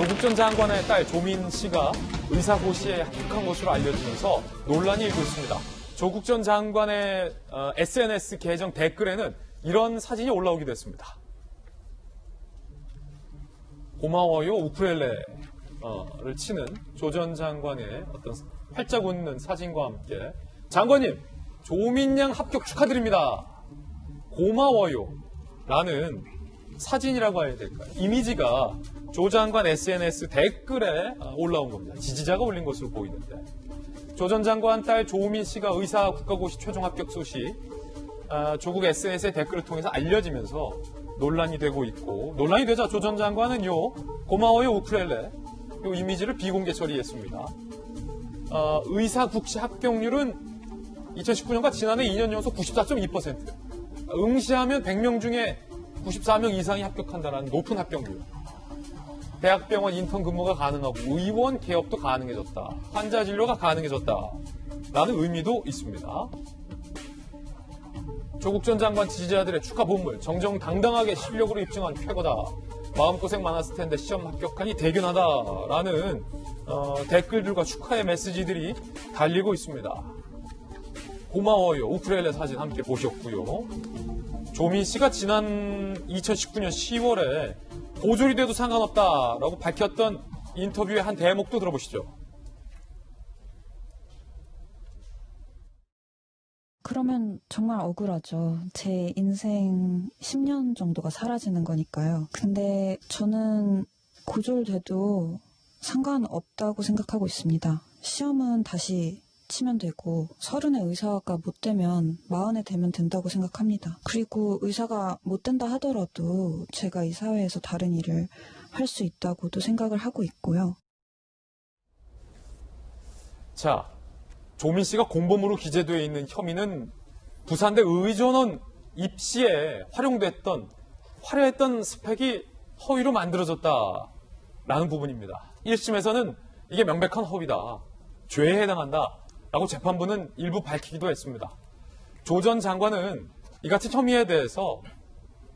조국 전 장관의 딸 조민 씨가 의사고시에 합격한 것으로 알려지면서 논란이 일고 있습니다. 조국 전 장관의 SNS 계정 댓글에는 이런 사진이 올라오기도 했습니다. 고마워요 우쿨렐레를 치는 조 전 장관의 어떤 활짝 웃는 사진과 함께 장관님 조민 양 합격 축하드립니다. 고마워요 라는 사진이라고 해야 될까요? 이미지가 조 장관 SNS 댓글에 올라온 겁니다. 지지자가 올린 것으로 보이는데 조 전 장관 딸 조민 씨가 의사 국가고시 최종 합격 소식 조국 SNS의 댓글을 통해서 알려지면서 논란이 되고 있고 논란이 되자 조 전 장관은요 고마워요 우쿨렐레 이 이미지를 비공개 처리했습니다. 의사 국시 합격률은 2019년과 지난해 2년 연속 94.2%. 응시하면 100명 중에 94명 이상이 합격한다는 높은 합격률. 대학병원 인턴 근무가 가능하고 의원 개업도 가능해졌다. 환자 진료가 가능해졌다. 라는 의미도 있습니다. 조국 전 장관 지지자들의 축하 본물 정정당당하게 실력으로 입증한 쾌거다. 마음고생 많았을 텐데 시험 합격하니 대견하다라는 댓글들과 축하의 메시지들이 달리고 있습니다. 고마워요. 우쿨렐레 사진 함께 보셨고요. 조민 씨가 지난 2019년 10월에 고졸이 돼도 상관없다라고 밝혔던 인터뷰의 한 대목도 들어보시죠. 그러면 정말 억울하죠. 제 인생 10년 정도가 사라지는 거니까요. 근데 저는 고졸돼도 상관없다고 생각하고 있습니다. 시험은 다시 치면 되고 30에 의사가 못 되면 40에 되면 된다고 생각합니다. 그리고 의사가 못 된다 하더라도 제가 이 사회에서 다른 일을 할 수 있다고도 생각을 하고 있고요. 자, 조민 씨가 공범으로 기재되어 있는 혐의는 부산대 의전원 입시에 화려했던 스펙이 허위로 만들어졌다라는 부분입니다. 1심에서는 이게 명백한 허위다. 죄에 해당한다. 라고 재판부는 일부 밝히기도 했습니다. 조 전 장관은 이 같은 혐의에 대해서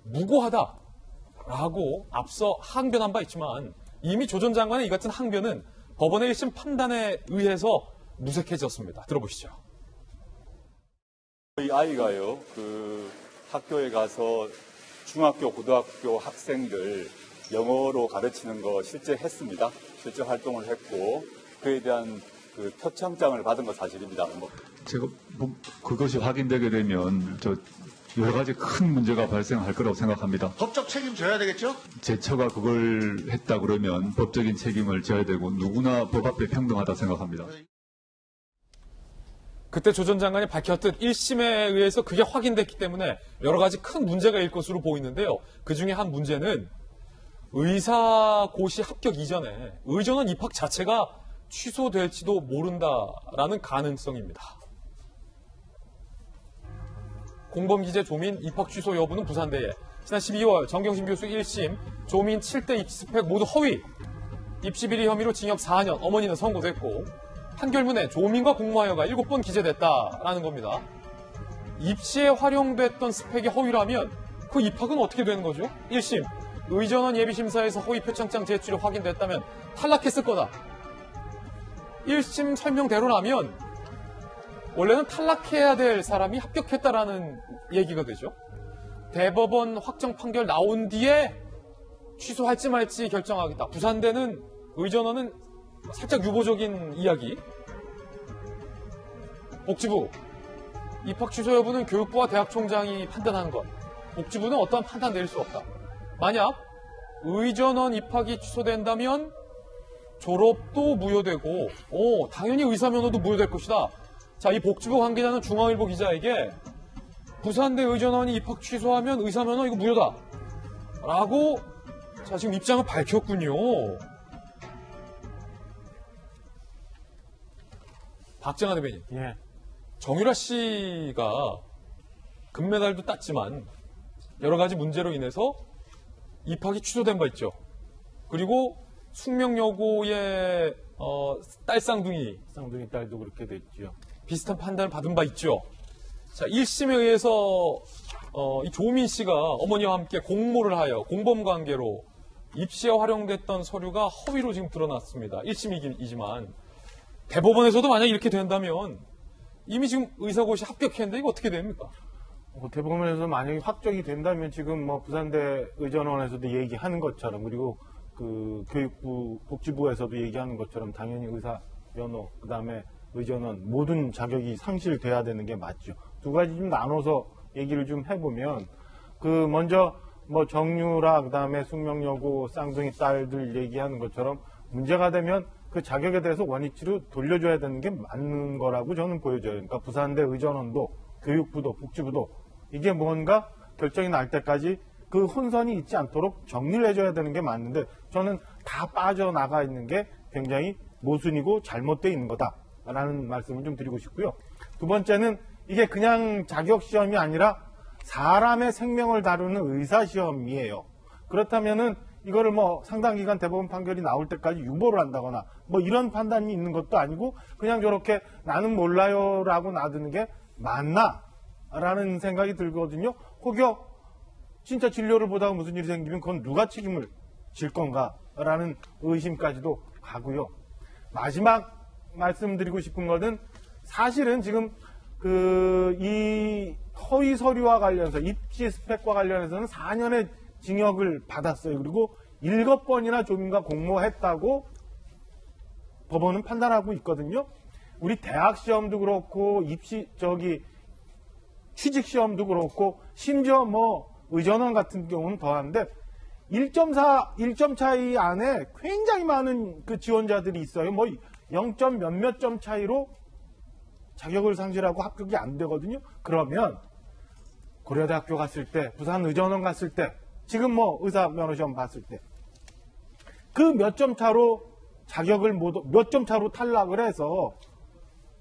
무고하다라고 앞서 항변한 바 있지만 이미 조 전 장관의 이 같은 항변은 법원의 1심 판단에 의해서 무색해졌습니다. 들어보시죠. 저희 아이가요, 학교에 가서 중학교, 고등학교 학생들 영어로 가르치는 거 실제 했습니다. 실제 활동을 했고 그에 대한 표창장을 받은 거 사실입니다. 제가 그것이 확인되게 되면 여러 가지 큰 문제가 발생할 거라고 생각합니다. 법적 책임 져야 되겠죠? 제 처가 그걸 했다 그러면 법적인 책임을 져야 되고 누구나 법 앞에 평등하다 생각합니다. 그때 조 전 장관이 밝혔듯 1심에 의해서 그게 확인됐기 때문에 여러 가지 큰 문제가 일 것으로 보이는데요. 그중에 한 문제는 의사고시 합격 이전에 의전원 입학 자체가 취소될지도 모른다라는 가능성입니다. 공범기재 조민 입학 취소 여부는 부산대에 지난 12월 정경심 교수 1심 조민 7대 입시 스펙 모두 허위 입시 비리 혐의로 징역 4년 어머니는 선고됐고 판결문에 조민과 공모하여가 7번 기재됐다라는 겁니다. 입시에 활용됐던 스펙이 허위라면 그 입학은 어떻게 되는 거죠? 1심 의전원 예비심사에서 허위 표창장 제출이 확인됐다면 탈락했을 거다. 1심 설명대로라면 원래는 탈락해야 될 사람이 합격했다라는 얘기가 되죠. 대법원 확정 판결 나온 뒤에 취소할지 말지 결정하겠다. 부산대는 의전원은 살짝 유보적인 이야기. 복지부 입학 취소 여부는 교육부와 대학총장이 판단하는 것. 복지부는 어떠한 판단 내릴 수 없다. 만약 의전원 입학이 취소된다면 졸업도 무효되고 당연히 의사면허도 무효될 것이다. 자, 이 복지부 관계자는 중앙일보 기자에게 부산대 의전원이 입학 취소하면 의사면허 이거 무효다. 라고 자 지금 입장을 밝혔군요. 박정아 대변인. 예. 정유라 씨가 금메달도 땄지만 여러 가지 문제로 인해서 입학이 취소된 바 있죠. 그리고 숙명여고의 딸 쌍둥이 딸도 그렇게 됐죠. 비슷한 판단을 받은 바 있죠. 자, 1심에 의해서 이 조민 씨가 어머니와 함께 공모를 하여 공범 관계로 입시에 활용됐던 서류가 허위로 지금 드러났습니다. 1심이지만 대법원에서도 만약 이렇게 된다면 이미 지금 의사고시 합격했는데 이거 어떻게 됩니까? 대법원에서 만약에 확정이 된다면 지금 뭐 부산대 의전원에서도 얘기하는 것처럼 그리고 그 교육부 복지부에서도 얘기하는 것처럼 당연히 의사, 면허, 그다음에 의전원 모든 자격이 상실돼야 되는 게 맞죠. 두 가지 좀 나눠서 얘기를 좀 해보면 그 먼저 뭐 정유라 그다음에 숙명여고 쌍둥이 딸들 얘기하는 것처럼 문제가 되면 그 자격에 대해서 원위치로 돌려줘야 되는 게 맞는 거라고 저는 보여져요. 그러니까 부산대 의전원도 교육부도 복지부도 이게 뭔가 결정이 날 때까지 그 혼선이 있지 않도록 정리를 해줘야 되는 게 맞는데 저는 다 빠져나가 있는 게 굉장히 모순이고 잘못되어 있는 거다라는 말씀을 좀 드리고 싶고요. 두 번째는 이게 그냥 자격시험이 아니라 사람의 생명을 다루는 의사시험이에요. 그렇다면은 이거를 뭐 상당 기간 대법원 판결이 나올 때까지 유보를 한다거나 뭐 이런 판단이 있는 것도 아니고 그냥 저렇게 나는 몰라요라고 놔두는 게 맞나? 라는 생각이 들거든요. 혹여 진짜 진료를 보다가 무슨 일이 생기면 그건 누가 책임을 질 건가? 라는 의심까지도 가고요. 마지막 말씀드리고 싶은 것은 사실은 지금 이 허위 서류와 관련해서 입시 스펙과 관련해서는 4년의 징역을 받았어요. 그리고 7번이나 조민과 공모했다고 법원은 판단하고 있거든요. 우리 대학 시험도 그렇고 취직 시험도 그렇고 심지어 뭐 의전원 같은 경우는 더한데 1점 차이 안에 굉장히 많은 그 지원자들이 있어요. 뭐 0. 몇몇 점 차이로 자격을 상실하고 합격이 안 되거든요. 그러면 고려대학교 갔을 때, 부산 의전원 갔을 때, 지금 뭐 의사 면허 시험 봤을 때 그 몇 점 차로 자격을 몇 점 차로 탈락을 해서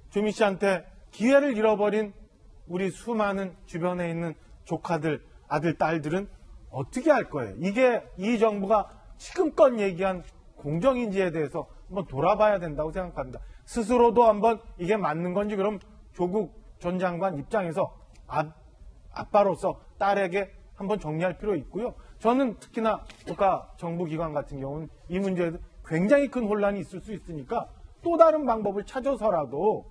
조미 씨한테 기회를 잃어버린 우리 수많은 주변에 있는 조카들, 아들, 딸들은 어떻게 할 거예요? 이게 이 정부가 지금껏 얘기한 공정인지에 대해서 한번 돌아봐야 된다고 생각합니다. 스스로도 한번 이게 맞는 건지 그럼 조국 전 장관 입장에서 아빠로서 딸에게 한번 정리할 필요 있고요. 저는 특히나 국가 정부기관 같은 경우는 이 문제에 굉장히 큰 혼란이 있을 수 있으니까 또 다른 방법을 찾아서라도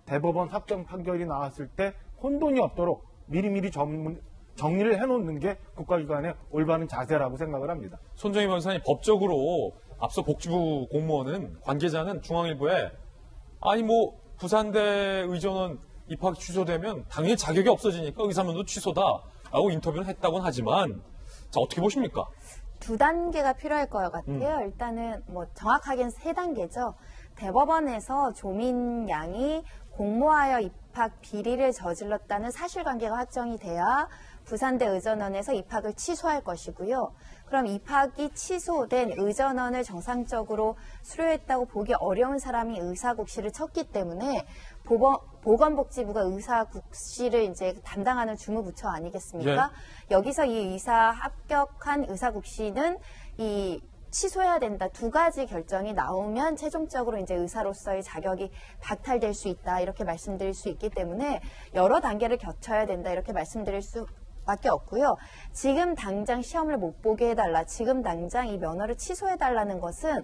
대법원 확정 판결이 나왔을 때 혼돈이 없도록 미리미리 정리를 해놓는 게 국가기관의 올바른 자세라고 생각을 합니다. 손정희 변호사님, 법적으로 앞서 복지부 공무원은 관계자는 중앙일보에 아니 뭐 부산대 의전원 입학 취소되면 당연히 자격이 없어지니까 의사면허도 취소다라고 인터뷰를 했다고는 하지만 자 어떻게 보십니까? 두 단계가 필요할 것 같아요. 일단은 뭐 정확하게는 세 단계죠. 대법원에서 조민 양이 공모하여 입학 비리를 저질렀다는 사실관계가 확정이 돼야 부산대 의전원에서 입학을 취소할 것이고요. 그럼 입학이 취소된 의전원을 정상적으로 수료했다고 보기 어려운 사람이 의사국시를 쳤기 때문에 보건복지부가 의사국시를 이제 담당하는 주무부처 아니겠습니까? 여기서 이 의사 합격한 의사국시는 이 취소해야 된다. 두 가지 결정이 나오면 최종적으로 이제 의사로서의 자격이 박탈될 수 있다. 이렇게 말씀드릴 수 있기 때문에 여러 단계를 거쳐야 된다. 이렇게 말씀드릴 수밖에 없고요. 지금 당장 시험을 못 보게 해달라. 지금 당장 이 면허를 취소해달라는 것은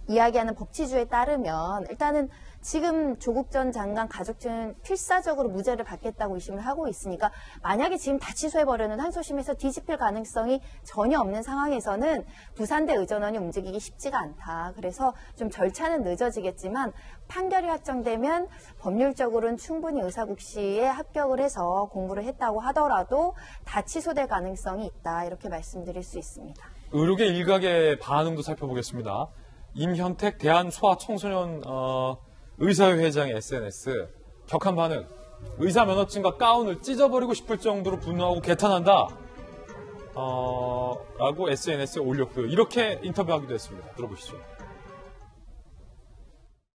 이야기하는 법치주에 따르면 일단은 지금 조국 전 장관 가족들은 필사적으로 무죄를 받겠다고 의심을 하고 있으니까 만약에 지금 다 취소해버려는 항소심에서 뒤집힐 가능성이 전혀 없는 상황에서는 부산대 의전원이 움직이기 쉽지가 않다. 그래서 좀 절차는 늦어지겠지만 판결이 확정되면 법률적으로는 충분히 의사국시에 합격을 해서 공부를 했다고 하더라도 다 취소될 가능성이 있다. 이렇게 말씀드릴 수 있습니다. 의료계 일각의 반응도 살펴보겠습니다. 임현택 대한소아청소년 의사회 회장의 SNS 격한 반응. 의사 면허증과 가운을 찢어버리고 싶을 정도로 분노하고 개탄한다. 라고 SNS에 올렸고요. 이렇게 인터뷰하기도 했습니다. 들어보시죠.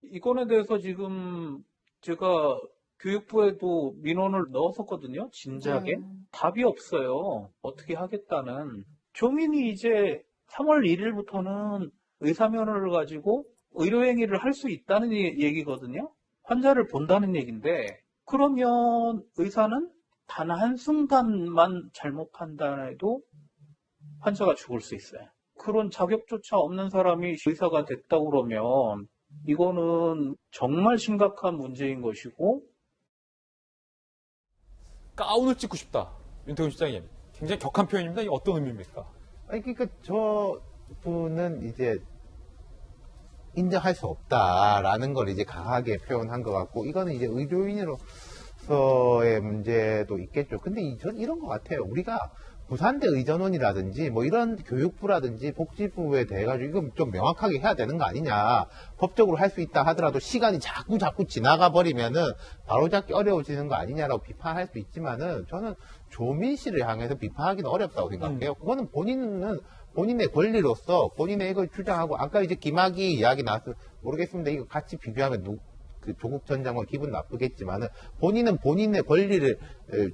이 건에 대해서 지금 제가 교육부에도 민원을 넣었었거든요. 진작에. 답이 없어요. 어떻게 하겠다는. 조민이 이제 3월 1일부터는 의사면허를 가지고 의료행위를 할 수 있다는 얘기거든요. 환자를 본다는 얘기인데 그러면 의사는 단 한순간만 잘못 판단해도 환자가 죽을 수 있어요. 그런 자격조차 없는 사람이 의사가 됐다 그러면 이거는 정말 심각한 문제인 것이고 가운을 찍고 싶다. 윤태곤 실장님. 굉장히 격한 표현입니다. 이게 어떤 의미입니까? 아니, 그러니까 저 분은 이제 인정할 수 없다라는 걸 이제 강하게 표현한 것 같고, 이거는 이제 의료인으로서의 문제도 있겠죠. 근데 전 이런 것 같아요. 우리가 부산대 의전원이라든지 뭐 이런 교육부라든지 복지부에 대해 가지고 이건 좀 명확하게 해야 되는 거 아니냐. 법적으로 할 수 있다 하더라도 시간이 자꾸 지나가 버리면은 바로잡기 어려워지는 거 아니냐라고 비판할 수 있지만은, 저는 조민 씨를 향해서 비판하기는 어렵다고 생각해요. 그거는 본인의 권리로서 본인의 이걸 주장하고, 아까 이제 김학의 이야기 나와서 모르겠습니다. 이거 같이 비교하면 그 조국 전 장관 기분 나쁘겠지만은, 본인은 본인의 권리를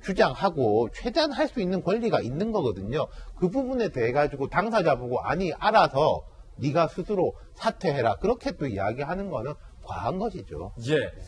주장하고 최대한 할 수 있는 권리가 있는 거거든요. 그 부분에 대해 가지고 당사자 보고 아니 알아서 네가 스스로 사퇴해라, 그렇게 또 이야기하는 거는 과한 것이죠. 예.